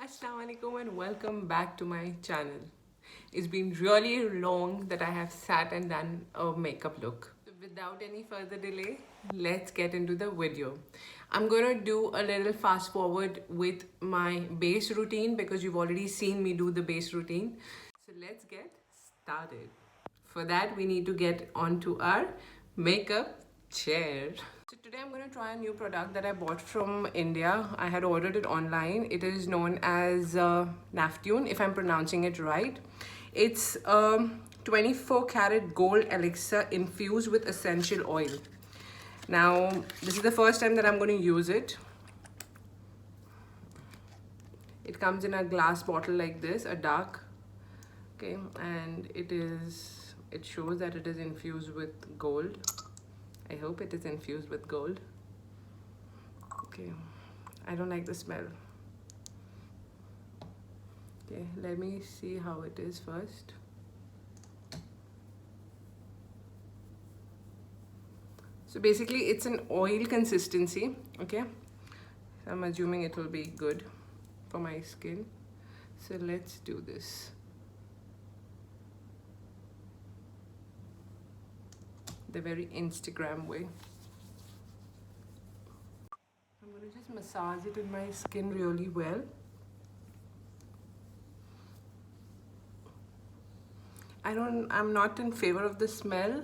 Assalamualaikum and welcome back to my channel. It's been really long that I have sat and done a makeup look. So without any further delay, let's get into the video. I'm gonna do a little fast forward with my base routine because you've already seen me do the base routine. So let's get started. For that, we need to get onto our makeup chair. So today I'm going to try a new product that I bought from India. I had ordered it online. It is known as Naftune, if I'm pronouncing it right. It's 24 karat gold elixir infused with essential oil. Now, this is the first time that I'm going to use it. It comes in a glass bottle like this, a dark, okay, and it shows that it is infused with gold. I hope it is infused with gold. Okay, I don't like the smell. Okay, let me see how it is first. So basically it's an oil consistency, okay? So I'm assuming it will be good for my skin. So let's do this. The very Instagram way. I'm going to just massage it in my skin really well. I'm not in favor of the smell.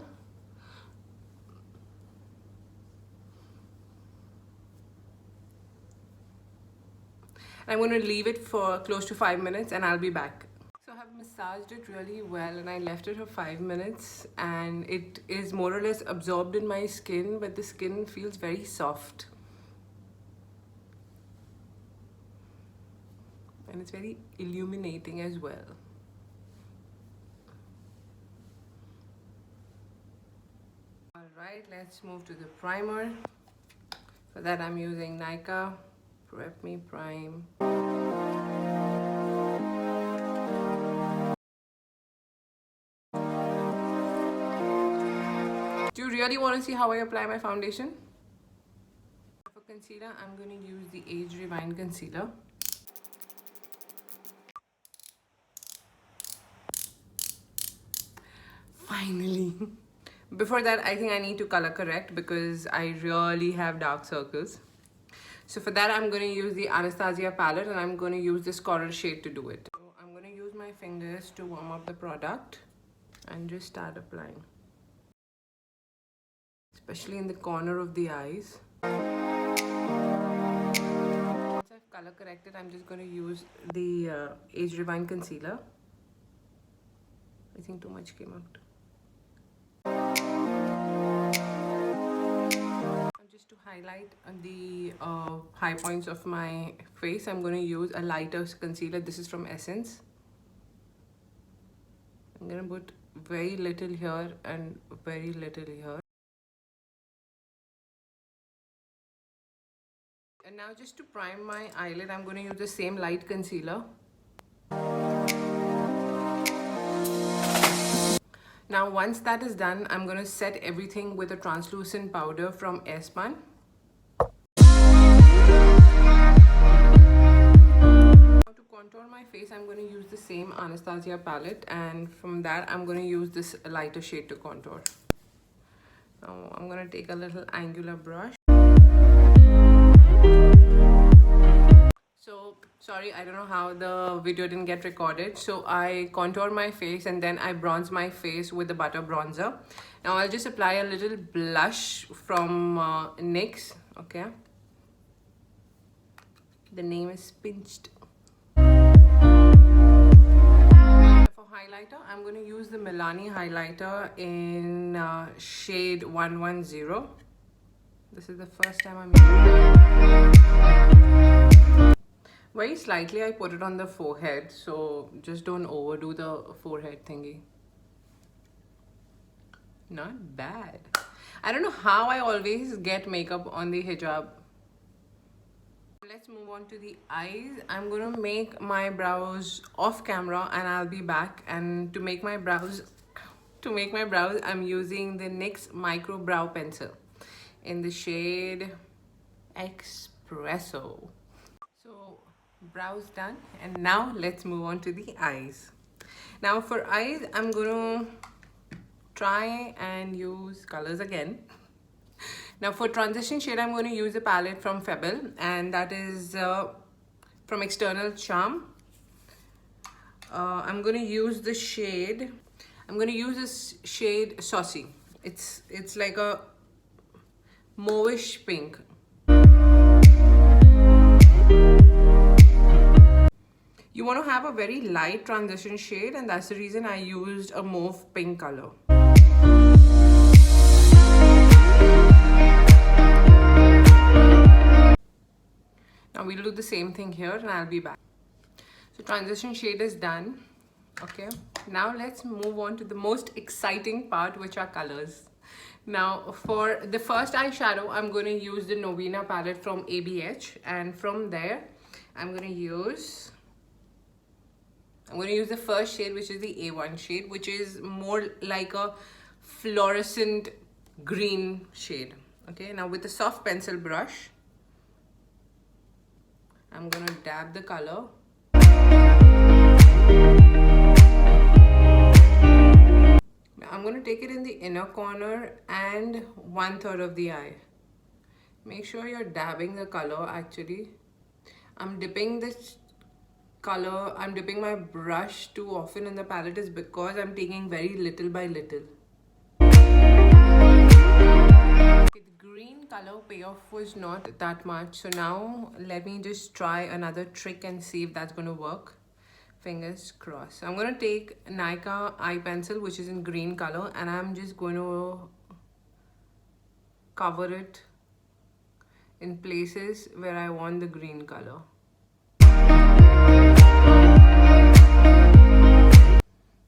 I'm going to leave it for close to 5 minutes and I'll be back. So I have massaged it really well and I left it for 5 minutes and it is more or less absorbed in my skin, but the skin feels very soft. And it's very illuminating as well. Alright, let's move to the primer. For that I'm using Nykaa Prep Me Prime. Do you really want to see how I apply my foundation? For concealer, I'm going to use the Age Rewind Concealer. Finally. Before that, I think I need to color correct because I really have dark circles. So for that, I'm going to use the Anastasia palette and I'm going to use this coral shade to do it. So I'm going to use my fingers to warm up the product and just start applying. Especially in the corner of the eyes. Once I've color corrected, I'm just going to use the Age Rewind Concealer. I think too much came out. Just to highlight the high points of my face, I'm going to use a lighter concealer. This is from Essence. I'm going to put very little here and very little here. And now just to prime my eyelid, I'm going to use the same light concealer. Now once that is done, I'm going to set everything with a translucent powder from Airspun. Now to contour my face, I'm going to use the same Anastasia palette, and from that I'm going to use this lighter shade to contour. Now I'm going to take a little angular brush. So sorry, I don't know how the video didn't get recorded. So I contour my face and then I bronze my face with the butter bronzer. Now I'll just apply a little blush from NYX. Okay, the name is Pinched. For highlighter, I'm going to use the Milani highlighter in shade 110. This is the first time I'm using it. Very slightly I put it on the forehead, so just don't overdo the forehead thingy. Not bad. I don't know how I always get makeup on the hijab. Let's move on to the eyes. I'm going to make my brows off camera and I'll be back. And to make my brows, I'm using the NYX Micro Brow Pencil in the shade Espresso. So Brows done, and now let's move on to the eyes. Now for eyes, I'm gonna try and use colors again. Now for transition shade, I'm going to use a palette from Febble, and that is from External Charm. I'm going to use the shade. I'm going to use this shade Saucy. It's like a mauvish pink. You want to have a very light transition shade, and that's the reason I used a mauve pink color. Now we'll do the same thing here, and I'll be back. So transition shade is done. Okay, now let's move on to the most exciting part, which are colors. Now for the first eyeshadow, I'm going to use the Novena palette from ABH, and from there I'm going to use the first shade, which is the A1 shade, which is more like a fluorescent green shade. Okay, now with a soft pencil brush, I'm gonna dab the color. I'm gonna take it in the inner corner and 1/3 of the eye. Make sure you're dabbing the color actually. I'm dipping my brush too often in the palette is because I'm taking very little by little. Green color payoff was not that much, so now let me just try another trick and see if that's going to work. Fingers crossed. I'm going to take Nika eye pencil, which is in green color, and I'm just going to cover it in places where I want the green color.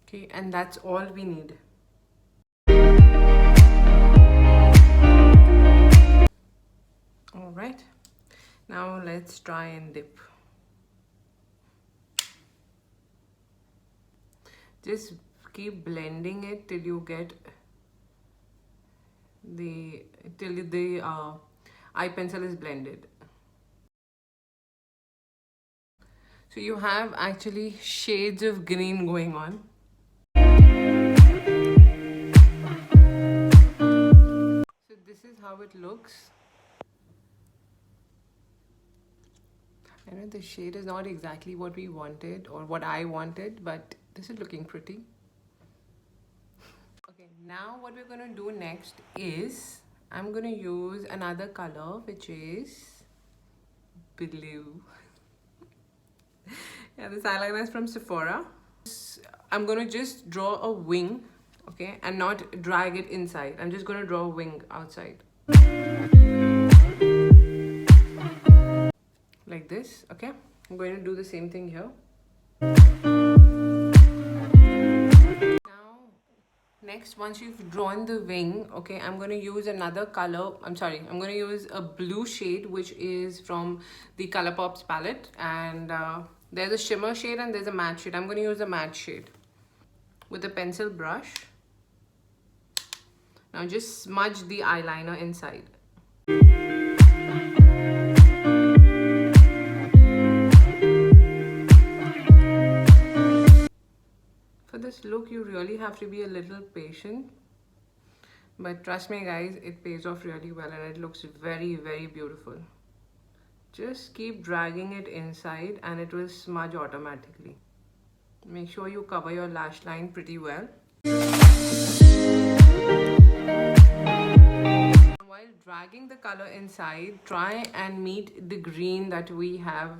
Okay, and that's all we need. Alright, now let's try and dip. Just keep blending it till you get the eye pencil is blended. So you have actually shades of green going on. So this is how it looks. I know the shade is not exactly what we wanted or what I wanted, but this is looking pretty. Okay, now what we're going to do next is I'm going to use another color, which is blue. Yeah, this eyeliner is from Sephora. I'm going to just draw a wing, okay, and not drag it inside. I'm just going to draw a wing outside. Like this, okay? I'm going to do the same thing here. Now, next, once you've drawn the wing, okay, I'm going to use another color. I'm going to use a blue shade, which is from the ColourPop's palette. And there's a shimmer shade and there's a matte shade. I'm going to use a matte shade with a pencil brush. Now just smudge the eyeliner inside. For this look, you really have to be a little patient. But trust me guys, it pays off really well and it looks very, very beautiful. Just keep dragging it inside and it will smudge automatically. Make sure you cover your lash line pretty well. While dragging the color inside, try and meet the green that we have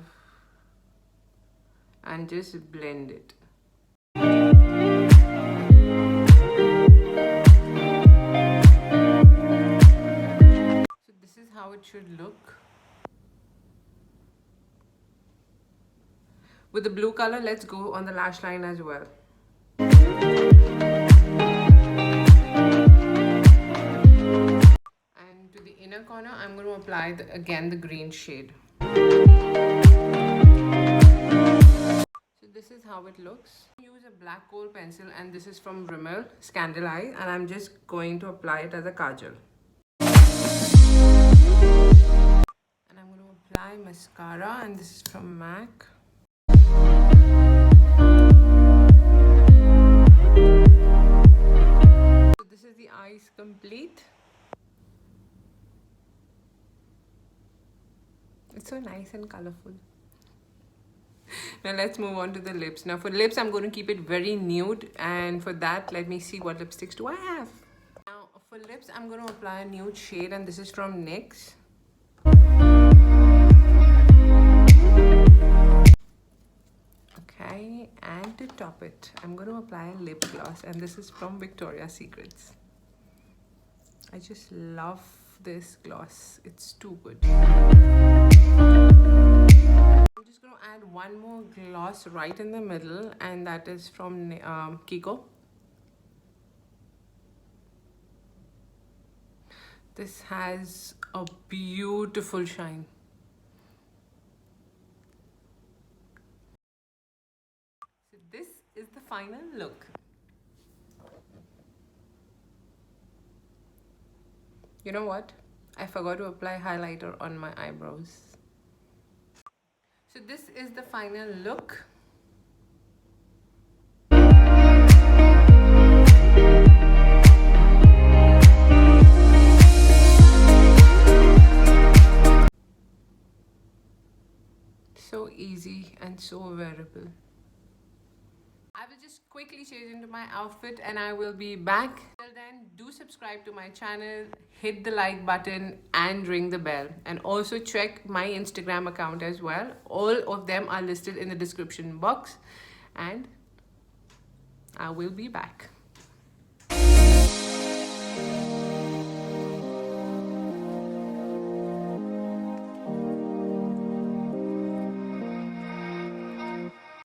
and just blend it. So this is how it should look. With the blue color, let's go on the lash line as well. And to the inner corner, I'm going to apply again the green shade. So this is how it looks. Use a black kohl pencil, and this is from Rimmel Scandal Eye, and I'm just going to apply it as a kajal. And I'm going to apply mascara, and this is from MAC. So this is the eyes complete. It's so nice and colorful. Now let's move on to the lips. Now for lips, I'm going to keep it very nude, and for that, let me see what lipsticks do I have. Now for lips, I'm going to apply a nude shade, and this is from NYX. Okay, and to top it, I'm going to apply a lip gloss, and this is from Victoria's Secrets. I just love this gloss. It's too good. I'm just going to add one more gloss right in the middle, and that is from Kiko. This has a beautiful shine. So this is the final look. You know what? I forgot to apply highlighter on my eyebrows. So this is the final look. So easy and so wearable. I will just quickly change into my outfit and I will be back. Till then, do subscribe to my channel, hit the like button and ring the bell. And also check my Instagram account as well. All of them are listed in the description box. And I will be back.